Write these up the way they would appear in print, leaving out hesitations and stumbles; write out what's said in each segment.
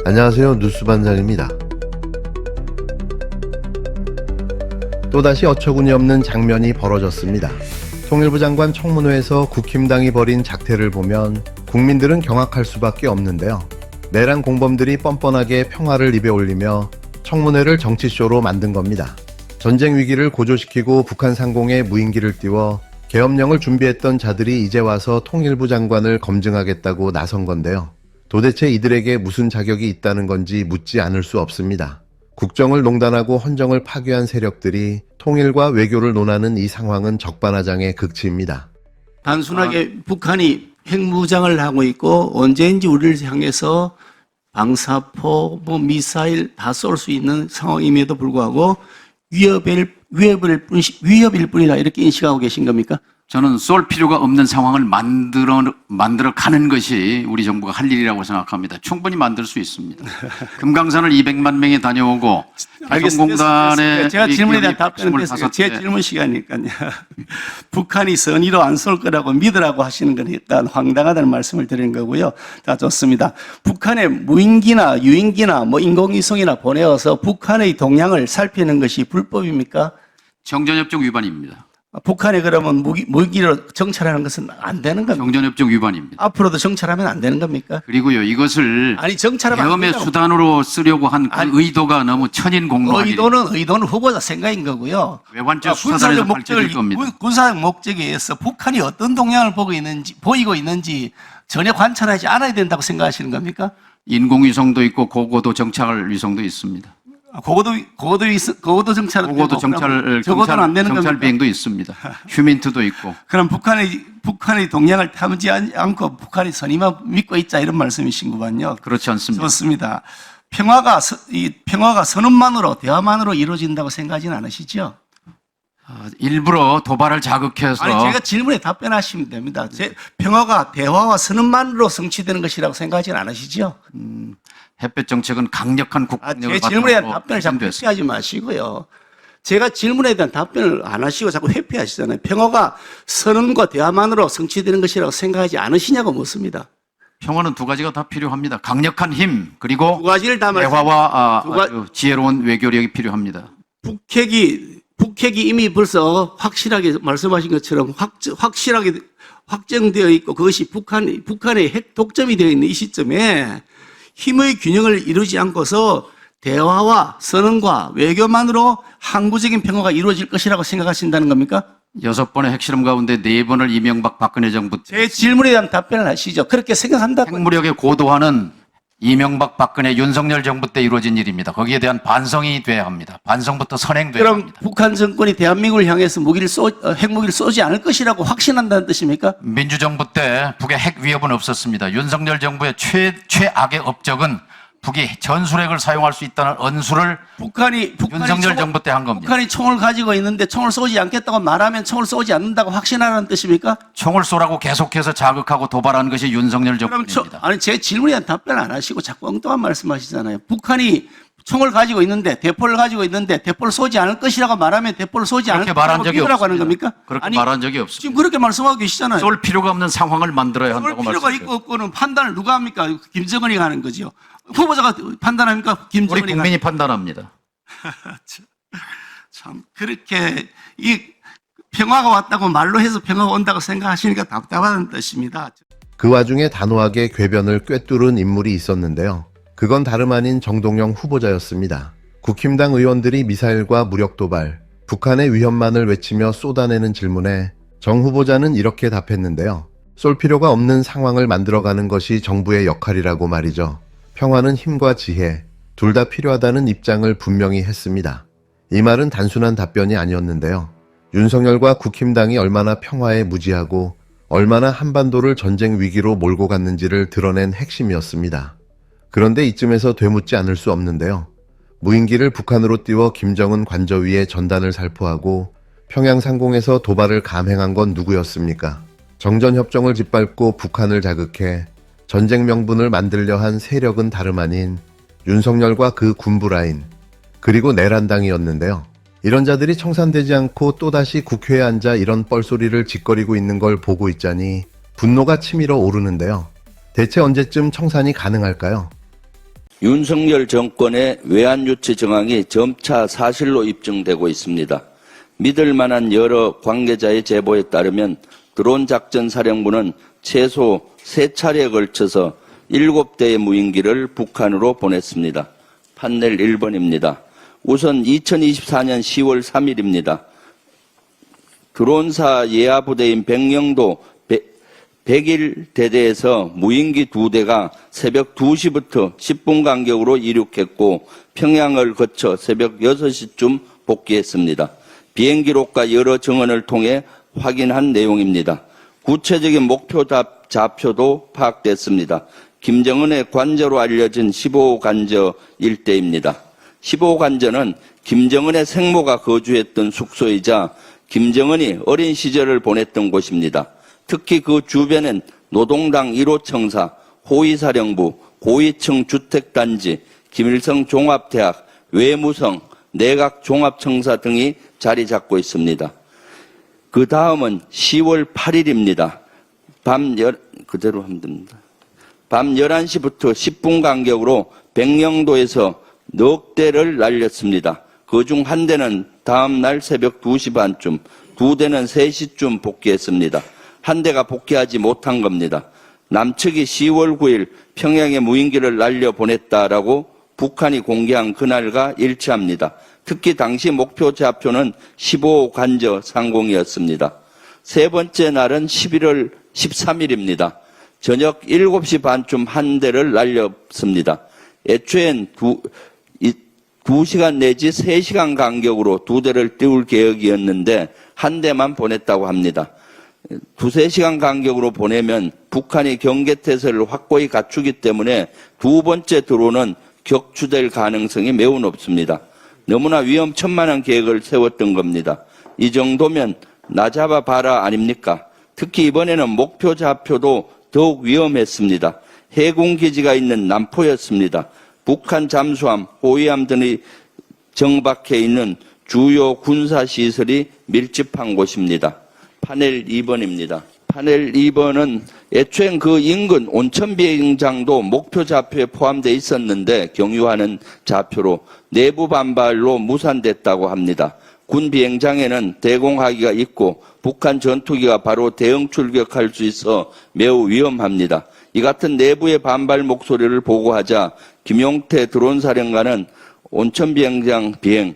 안녕하세요. 뉴스반장입니다. 또다시 어처구니 없는 장면이 벌어졌습니다. 통일부 장관 청문회에서 국힘당이 벌인 작태를 보면 국민들은 경악할 수밖에 없는데요. 내란 공범들이 뻔뻔하게 평화를 입에 올리며 청문회를 정치쇼로 만든 겁니다. 전쟁 위기를 고조시키고 북한 상공에 무인기를 띄워 계엄령을 준비했던 자들이 이제 와서 통일부 장관을 검증하겠다고 나선 건데요. 도대체 이들에게 무슨 자격이 있다는 건지 묻지 않을 수 없습니다. 국정을 농단하고 헌정을 파괴한 세력들이 통일과 외교를 논하는 이 상황은 적반하장의 극치입니다. 단순하게 북한이 핵무장을 하고 있고 언제인지 우리를 향해서 방사포, 미사일 다 쏠 수 있는 상황임에도 불구하고 위협일 뿐이다 이렇게 인식하고 계신 겁니까? 저는 쏠 필요가 없는 상황을 만들어 가는 것이 우리 정부가 할 일이라고 생각합니다. 충분히 만들 수 있습니다. 금강산을 200만 명이 다녀오고 개성공단에 제가 질문에 대한 답변을 했어요. 제 질문 시간이니까요. 북한이 선의로 안 쏠 거라고 믿으라고 하시는 건 일단 황당하다는 말씀을 드리는 거고요. 자, 좋습니다. 북한에 무인기나 유인기나 인공위성이나 보내어서 북한의 동향을 살피는 것이 불법입니까? 정전협정 위반입니다. 북한에 그러면 무기로 정찰하는 것은 안 되는 겁니까? 정전협정 위반입니다. 앞으로도 정찰하면 안 되는 겁니까? 그리고요, 이것을 정찰하면 계엄의 수단으로 쓰려고 한 그 의도가 너무 천인공노하기. 의도는 후보자 생각인 거고요. 외환죄 수사단에서 밝혀질 겁니다. 군사적 목적에 의해서 북한이 어떤 동향을 보이고 있는지 전혀 관찰하지 않아야 된다고 생각하시는 겁니까? 인공위성도 있고 고고도 정찰 위성도 있습니다. 고고도 정찰은 고고도 적어도는 안 되는 정찰 겁니까? 비행도 있습니다. 휴민트도 있고. 그럼 북한의 동향을 탐지 않고 북한이 선의만 믿고 있자 이런 말씀이신구만요. 그렇지 않습니다. 좋습니다. 평화가 선언만으로 대화만으로 이루어진다고 생각하지는 않으시죠? 일부러 도발을 자극해서. 제가 질문에 답변하시면 됩니다. 평화가 대화와 선언만으로 성취되는 것이라고 생각하지는 않으시죠? 햇볕 정책은 강력한 국력을 제 질문에 대한 답변을 자꾸 회피하지 마시고요. 제가 질문에 대한 답변을 안 하시고 자꾸 회피하시잖아요. 평화가 선언과 대화만으로 성취되는 것이라고 생각하지 않으시냐고 묻습니다. 평화는 두 가지가 다 필요합니다. 강력한 힘 그리고 두 가지를 다 대화와 아주 지혜로운 외교력이 필요합니다. 북핵이 이미 벌써 확실하게 말씀하신 것처럼 확실하게 확정되어 있고 그것이 북한의 핵 독점이 되어 있는 이 시점에 힘의 균형을 이루지 않고서 대화와 선언과 외교만으로 항구적인 평화가 이루어질 것이라고 생각하신다는 겁니까? 6번의 핵실험 가운데 4번을 이명박 박근혜 정부 제 질문에 대한 답변을 하시죠. 그렇게 생각한다. 핵무력의 고도화는 이명박 박근혜 윤석열 정부 때 이루어진 일입니다. 거기에 대한 반성이 돼야 합니다. 반성부터 선행돼야 그럼 합니다. 북한 정권이 대한민국을 향해서 핵무기를 쏘지 않을 것이라고 확신한다는 뜻입니까? 민주정부 때 북의 핵 위협은 없었습니다. 윤석열 정부의 최악의 업적은 북이 전술핵을 사용할 수 있다는 언수를 윤석열 정부 때 한 겁니다. 북한이 총을 가지고 있는데 총을 쏘지 않겠다고 말하면 총을 쏘지 않는다고 확신하라는 뜻입니까? 총을 쏘라고 계속해서 자극하고 도발한 것이 윤석열 정부입니다. 제 질문에 대한 답변 안 하시고 자꾸 엉뚱한 말씀하시잖아요. 북한이 총을 가지고 있는데 대포를 가지고 있는데 대포를 쏘지 않을 것이라고 말하면 대포를 쏘지 않을 것이라고 믿으라고 하는 겁니까? 그렇게 말한 적이 없습니다. 지금 그렇게 말씀하고 계시잖아요. 쏠 필요가 없는 상황을 만들어야 한다고 쏠 필요가 말씀드렸습니다. 있고 없고는 판단을 누가 합니까? 김정은이 하는 거죠. 후보자가 판단합니까? 김정은이 우리 국민이 판단합니다. 참 그렇게 이 평화가 왔다고 말로 해서 평화가 온다고 생각하시니까 답답하다는 뜻입니다. 그 와중에 단호하게 궤변을 꿰뚫은 인물이 있었는데요. 그건 다름 아닌 정동영 후보자였습니다. 국힘당 의원들이 미사일과 무력 도발, 북한의 위협만을 외치며 쏟아내는 질문에 정 후보자는 이렇게 답했는데요. 쏠 필요가 없는 상황을 만들어가는 것이 정부의 역할이라고 말이죠. 평화는 힘과 지혜, 둘 다 필요하다는 입장을 분명히 했습니다. 이 말은 단순한 답변이 아니었는데요. 윤석열과 국힘당이 얼마나 평화에 무지하고 얼마나 한반도를 전쟁 위기로 몰고 갔는지를 드러낸 핵심이었습니다. 그런데 이쯤에서 되묻지 않을 수 없는데요. 무인기를 북한으로 띄워 김정은 관저위에 전단을 살포하고 평양 상공에서 도발을 감행한 건 누구였습니까? 정전협정을 짓밟고 북한을 자극해 전쟁 명분을 만들려 한 세력은 다름 아닌 윤석열과 그 군부라인, 그리고 내란당이었는데요. 이런 자들이 청산되지 않고 또다시 국회에 앉아 이런 뻘소리를 짓거리고 있는 걸 보고 있자니 분노가 치밀어 오르는데요. 대체 언제쯤 청산이 가능할까요? 윤석열 정권의 외환유치 정황이 점차 사실로 입증되고 있습니다. 믿을 만한 여러 관계자의 제보에 따르면 드론 작전 사령부는 최소 3차례에 걸쳐서 7대의 무인기를 북한으로 보냈습니다. 판넬 1번입니다. 우선 2024년 10월 3일입니다. 드론사 예하부대인 백령도 100일 대대에서 무인기 2대가 새벽 2시부터 10분 간격으로 이륙했고 평양을 거쳐 새벽 6시쯤 복귀했습니다. 비행기록과 여러 증언을 통해 확인한 내용입니다. 구체적인 목표 좌표도 파악됐습니다. 김정은의 관저로 알려진 15호 관저 일대입니다. 15호 관저는 김정은의 생모가 거주했던 숙소이자 김정은이 어린 시절을 보냈던 곳입니다. 특히 그 주변엔 노동당 1호 청사, 호위사령부, 고위층 주택단지, 김일성 종합대학, 외무성, 내각종합청사 등이 자리 잡고 있습니다. 그 다음은 10월 8일입니다. 그대로 하면 됩니다. 밤 11시부터 10분 간격으로 백령도에서 넉 대를 날렸습니다. 그중 한 대는 다음 날 새벽 2시 반쯤, 2대는 3시쯤 복귀했습니다. 한 대가 복귀하지 못한 겁니다. 남측이 10월 9일 평양에 무인기를 날려보냈다라고 북한이 공개한 그날과 일치합니다. 특히 당시 목표 좌표는 15호 관저 상공이었습니다. 세 번째 날은 11월 13일입니다. 저녁 7시 반쯤 한 대를 날렸습니다. 애초엔 2시간 내지 3시간 간격으로 2대를 띄울 계획이었는데 한 대만 보냈다고 합니다. 2-3시간 간격으로 보내면 북한이 경계태세를 확고히 갖추기 때문에 두 번째 드론은 격추될 가능성이 매우 높습니다. 너무나 위험천만한 계획을 세웠던 겁니다. 이 정도면 나 잡아봐라 아닙니까? 특히 이번에는 목표 좌표도 더욱 위험했습니다. 해군기지가 있는 남포였습니다. 북한 잠수함, 호위함 등이 정박해 있는 주요 군사시설이 밀집한 곳입니다. 파넬 2번입니다. 파넬 2번은 애초엔 그 인근 온천비행장도 목표 좌표에 포함되어 있었는데 경유하는 좌표로 내부 반발로 무산됐다고 합니다. 군 비행장에는 대공하기가 있고 북한 전투기가 바로 대응 출격할 수 있어 매우 위험합니다. 이 같은 내부의 반발 목소리를 보고하자 김용태 드론사령관은 온천비행장 비행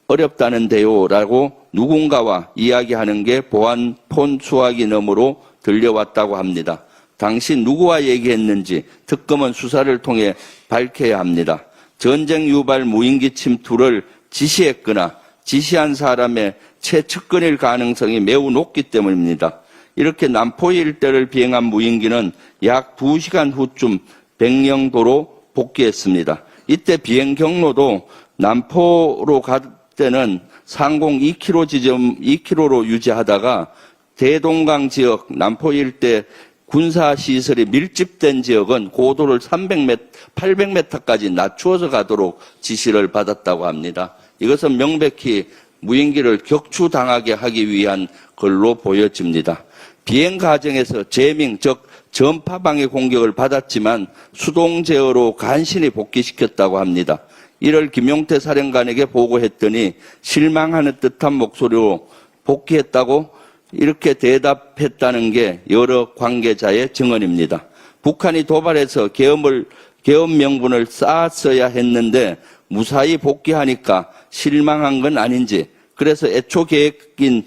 어렵다는데요 라고 누군가와 이야기하는 게 보안 폰 수화기 너머로 들려왔다고 합니다. 당시 누구와 얘기했는지 특검은 수사를 통해 밝혀야 합니다. 전쟁 유발 무인기 침투를 지시했거나 지시한 사람의 최측근일 가능성이 매우 높기 때문입니다. 이렇게 남포 일대를 비행한 무인기는 약 2시간 후쯤 백령도로 복귀했습니다. 이때 비행 경로도 남포로 갈 때는 상공 2km 지점 2km로 유지하다가 대동강 지역 남포 일대 군사시설이 밀집된 지역은 고도를 300m, 800m까지 낮추어서 가도록 지시를 받았다고 합니다. 이것은 명백히 무인기를 격추당하게 하기 위한 걸로 보여집니다. 비행 과정에서 제밍, 즉 전파방해 공격을 받았지만 수동 제어로 간신히 복귀시켰다고 합니다. 이를 김용태 사령관에게 보고했더니 실망하는 듯한 목소리로 복귀했다고 이렇게 대답했다는 게 여러 관계자의 증언입니다. 북한이 도발해서 계엄 명분을 쌓았어야 했는데 무사히 복귀하니까 실망한 건 아닌지, 그래서 애초 계획인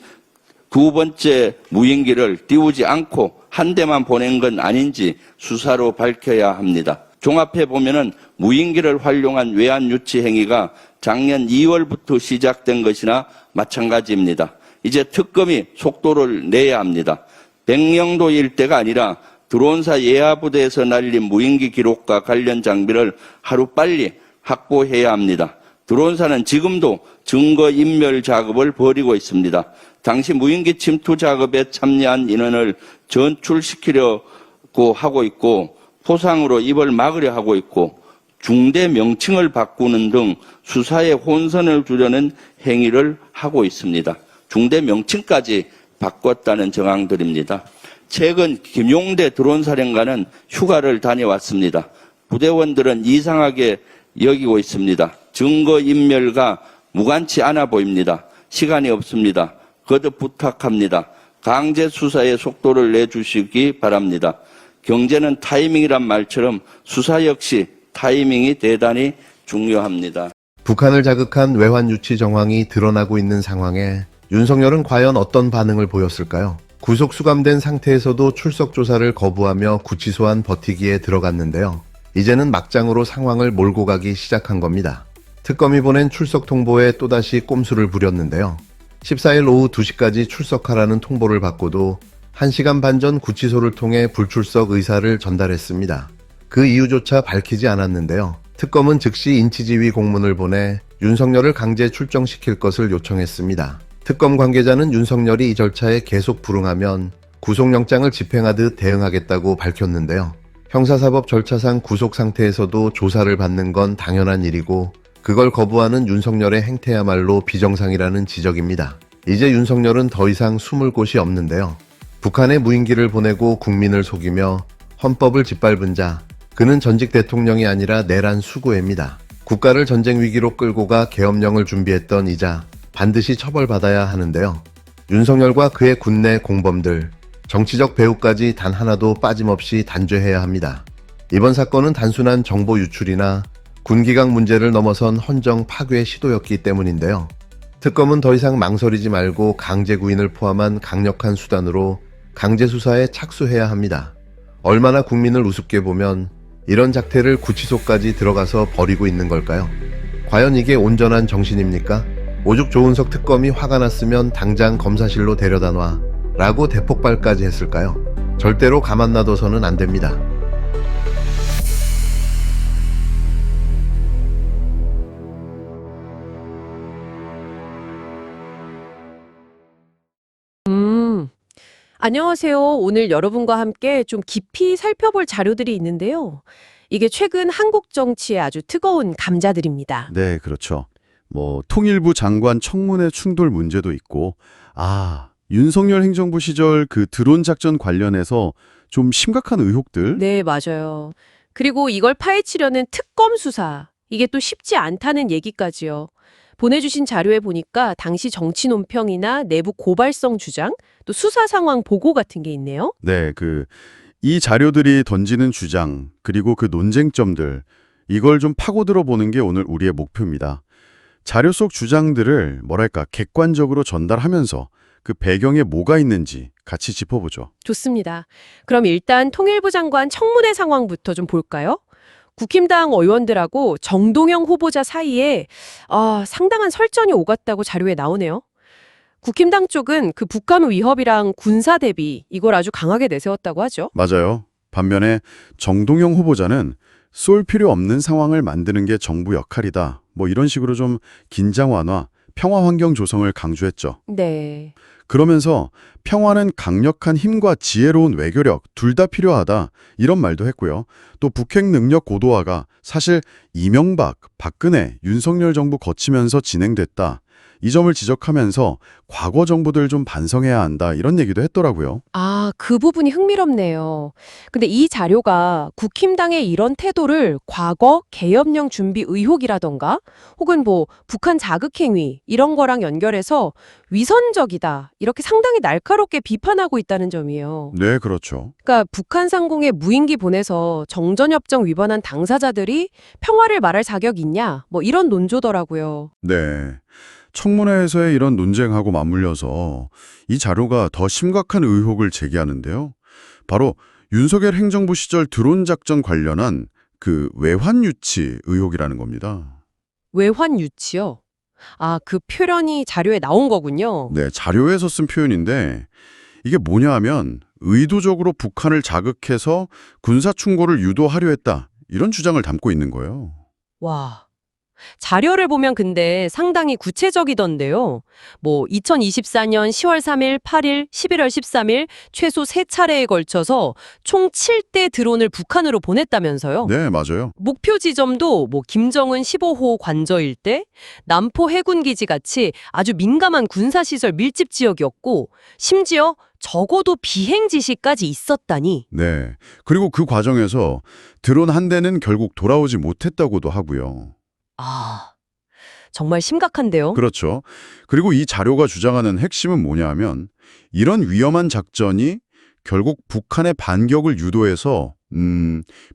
두 번째 무인기를 띄우지 않고 한 대만 보낸 건 아닌지 수사로 밝혀야 합니다. 종합해 보면은 무인기를 활용한 외환 유치 행위가 작년 2월부터 시작된 것이나 마찬가지입니다. 이제 특검이 속도를 내야 합니다. 백령도 일대가 아니라 드론사 예하부대에서 날린 무인기 기록과 관련 장비를 하루빨리 확보해야 합니다. 드론사는 지금도 증거인멸 작업을 벌이고 있습니다. 당시 무인기 침투 작업에 참여한 인원을 전출시키려고 하고 있고 포상으로 입을 막으려 하고 있고 중대 명칭을 바꾸는 등 수사의 혼선을 주려는 행위를 하고 있습니다. 중대 명칭까지 바꿨다는 정황들입니다. 최근 김용대 드론사령관은 휴가를 다녀왔습니다. 부대원들은 이상하게 여기고 있습니다. 증거인멸과 무관치 않아 보입니다. 시간이 없습니다. 거듭 부탁합니다. 강제 수사의 속도를 내주시기 바랍니다. 경제는 타이밍이란 말처럼 수사 역시 타이밍이 대단히 중요합니다. 북한을 자극한 외환 유치 정황이 드러나고 있는 상황에 윤석열은 과연 어떤 반응을 보였을까요? 구속 수감된 상태에서도 출석 조사를 거부하며 구치소안 버티기에 들어갔는데요. 이제는 막장으로 상황을 몰고 가기 시작한 겁니다. 특검이 보낸 출석 통보에 또다시 꼼수를 부렸는데요. 14일 오후 2시까지 출석하라는 통보를 받고도 1시간 반 전 구치소를 통해 불출석 의사를 전달했습니다. 그 이유조차 밝히지 않았는데요. 특검은 즉시 인치지휘 공문을 보내 윤석열을 강제 출정시킬 것을 요청했습니다. 특검 관계자는 윤석열이 이 절차에 계속 불응하면 구속영장을 집행하듯 대응하겠다고 밝혔는데요. 형사사법 절차상 구속 상태에서도 조사를 받는 건 당연한 일이고 그걸 거부하는 윤석열의 행태야말로 비정상이라는 지적입니다. 이제 윤석열은 더 이상 숨을 곳이 없는데요. 북한에 무인기를 보내고 국민을 속이며 헌법을 짓밟은 자, 그는 전직 대통령이 아니라 내란 수구입니다. 국가를 전쟁 위기로 끌고 가 계엄령을 준비했던 이자 반드시 처벌받아야 하는데요. 윤석열과 그의 군내 공범들, 정치적 배후까지 단 하나도 빠짐없이 단죄해야 합니다. 이번 사건은 단순한 정보 유출이나 군기강 문제를 넘어선 헌정 파괴 시도였기 때문인데요. 특검은 더 이상 망설이지 말고 강제 구인을 포함한 강력한 수단으로 강제 수사에 착수해야 합니다. 얼마나 국민을 우습게 보면 이런 작태를 구치소까지 들어가서 벌이고 있는 걸까요? 과연 이게 온전한 정신입니까? 오죽 조은석 특검이 화가 났으면 당장 검사실로 데려다 놔 라고 대폭발까지 했을까요? 절대로 가만 놔둬서는 안 됩니다. 안녕하세요. 오늘 여러분과 함께 좀 깊이 살펴볼 자료들이 있는데요. 이게 최근 한국 정치의 아주 뜨거운 감자들입니다. 네, 그렇죠. 통일부 장관 청문회 충돌 문제도 있고, 윤석열 행정부 시절 그 드론 작전 관련해서 좀 심각한 의혹들. 네, 맞아요. 그리고 이걸 파헤치려는 특검 수사. 이게 또 쉽지 않다는 얘기까지요. 보내주신 자료에 보니까 당시 정치 논평이나 내부 고발성 주장, 또 수사 상황 보고 같은 게 있네요. 네, 이 자료들이 던지는 주장, 그리고 그 논쟁점들, 이걸 좀 파고들어 보는 게 오늘 우리의 목표입니다. 자료 속 주장들을 객관적으로 전달하면서 그 배경에 뭐가 있는지 같이 짚어보죠. 좋습니다. 그럼 일단 통일부 장관 청문회 상황부터 좀 볼까요? 국힘당 의원들하고 정동영 후보자 사이에 상당한 설전이 오갔다고 자료에 나오네요. 국힘당 쪽은 그 북한 위협이랑 군사 대비 이걸 아주 강하게 내세웠다고 하죠. 맞아요. 반면에 정동영 후보자는 쏠 필요 없는 상황을 만드는 게 정부 역할이다. 이런 식으로 좀 긴장 완화, 평화 환경 조성을 강조했죠. 네. 그러면서 평화는 강력한 힘과 지혜로운 외교력 둘 다 필요하다 이런 말도 했고요. 또 북핵 능력 고도화가 사실 이명박, 박근혜, 윤석열 정부 거치면서 진행됐다. 이 점을 지적하면서 과거 정부들 좀 반성해야 한다 이런 얘기도 했더라고요. 그 부분이 흥미롭네요. 근데 이 자료가 국힘당의 이런 태도를 과거 계엄령 준비 의혹이라던가 혹은 북한 자극행위 이런 거랑 연결해서 위선적이다 이렇게 상당히 날카롭게 비판하고 있다는 점이에요. 네, 그렇죠. 그러니까 북한 상공에 무인기 보내서 정전협정 위반한 당사자들이 평화를 말할 자격 있냐 이런 논조더라고요. 네. 청문회에서의 이런 논쟁하고 맞물려서 이 자료가 더 심각한 의혹을 제기하는데요. 바로 윤석열 행정부 시절 드론 작전 관련한 그 외환 유치 의혹이라는 겁니다. 외환 유치요? 그 표현이 자료에 나온 거군요. 네, 자료에서 쓴 표현인데 이게 뭐냐 하면 의도적으로 북한을 자극해서 군사 충돌을 유도하려 했다. 이런 주장을 담고 있는 거예요. 와, 자료를 보면 근데 상당히 구체적이던데요. 뭐 2024년 10월 3일, 8일, 11월 13일 최소 3차례에 걸쳐서 총 7대 드론을 북한으로 보냈다면서요. 네, 맞아요. 목표 지점도 뭐 김정은 15호 관저 일대, 남포 해군기지 같이 아주 민감한 군사시설 밀집 지역이었고 심지어 적어도 비행 지시까지 있었다니. 네. 그리고 그 과정에서 드론 한 대는 결국 돌아오지 못했다고도 하고요. 아, 정말 심각한데요. 그렇죠. 그리고 이 자료가 주장하는 핵심은 뭐냐 하면 이런 위험한 작전이 결국 북한의 반격을 유도해서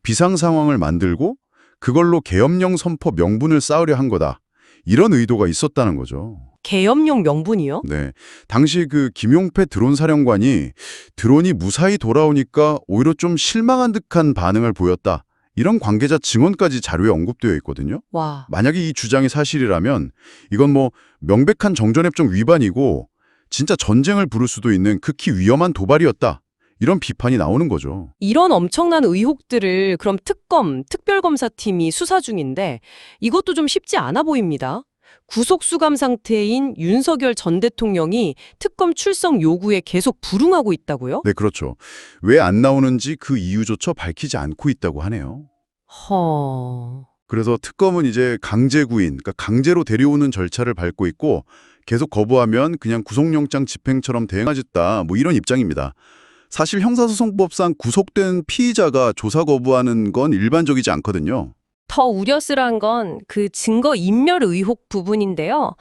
비상 상황을 만들고 그걸로 계엄령 선포 명분을 쌓으려 한 거다. 이런 의도가 있었다는 거죠. 계엄용 명분이요? 네. 당시 그 김용패 드론 사령관이 드론이 무사히 돌아오니까 오히려 좀 실망한 듯한 반응을 보였다. 이런 관계자 증언까지 자료에 언급되어 있거든요. 와, 만약에 이 주장이 사실이라면 이건 뭐 명백한 정전협정 위반이고 진짜 전쟁을 부를 수도 있는 극히 위험한 도발이었다. 이런 비판이 나오는 거죠. 이런 엄청난 의혹들을 그럼 특별검사팀이 수사 중인데 이것도 좀 쉽지 않아 보입니다. 구속수감 상태인 윤석열 전 대통령이 특검 출석 요구에 계속 불응하고 있다고요? 네, 그렇죠. 왜 안 나오는지 그 이유조차 밝히지 않고 있다고 하네요. 허... 그래서 특검은 이제 강제 구인, 그러니까 강제로 데려오는 절차를 밟고 있고 계속 거부하면 그냥 구속영장 집행처럼 대응하겠다. 뭐 이런 입장입니다. 사실 형사소송법상 구속된 피의자가 조사 거부하는 건 일반적이지 않거든요. 더 우려스러운 건 그 증거 인멸 의혹 부분인데요.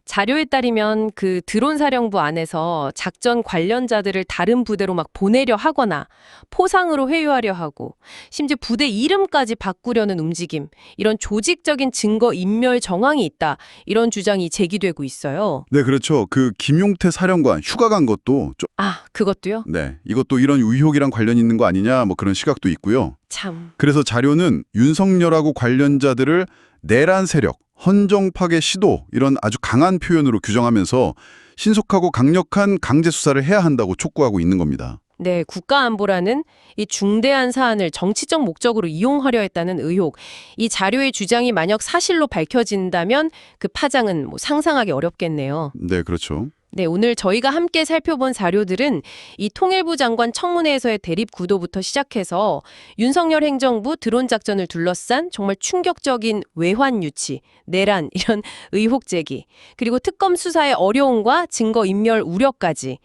자료에 따르면 그 드론 사령부 안에서 작전 관련자들을 다른 부대로 막 보내려 하거나 포상으로 회유하려 하고 심지어 부대 이름까지 바꾸려는 움직임, 이런 조직적인 증거 인멸 정황이 있다. 이런 주장이 제기되고 있어요. 네, 그렇죠. 그 김용태 사령관 휴가 간 것도 좀, 아, 그것도요? 네, 이것도 이런 의혹이랑 관련 있는 거 아니냐 뭐 그런 시각도 있고요. 참. 그래서 자료는 윤석열하고 관련자들을 내란 세력, 헌정 파괴 시도 이런 아주 강한 표현으로 규정하면서 신속하고 강력한 강제 수사를 해야 한다고 촉구하고 있는 겁니다. 네, 국가안보라는 이 중대한 사안을 정치적 목적으로 이용하려 했다는 의혹, 이 자료의 주장이 만약 사실로 밝혀진다면 그 파장은 뭐 상상하기 어렵겠네요. 네, 그렇죠. 네, 오늘 저희가 함께 살펴본 자료들은 이 통일부 장관 청문회에서의 대립 구도부터 시작해서 윤석열 행정부 드론 작전을 둘러싼 정말 충격적인 외환 유치, 내란 이런 의혹 제기, 그리고 특검 수사의 어려움과 증거 인멸 우려까지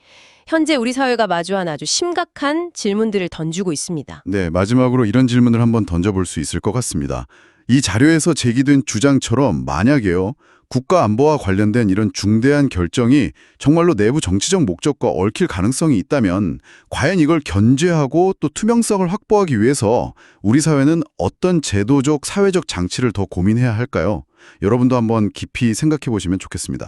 현재 우리 사회가 마주한 아주 심각한 질문들을 던지고 있습니다. 네, 마지막으로 이런 질문을 한번 던져볼 수 있을 것 같습니다. 이 자료에서 제기된 주장처럼 만약에요, 국가 안보와 관련된 이런 중대한 결정이 정말로 내부 정치적 목적과 얽힐 가능성이 있다면 과연 이걸 견제하고 또 투명성을 확보하기 위해서 우리 사회는 어떤 제도적, 사회적 장치를 더 고민해야 할까요? 여러분도 한번 깊이 생각해 보시면 좋겠습니다.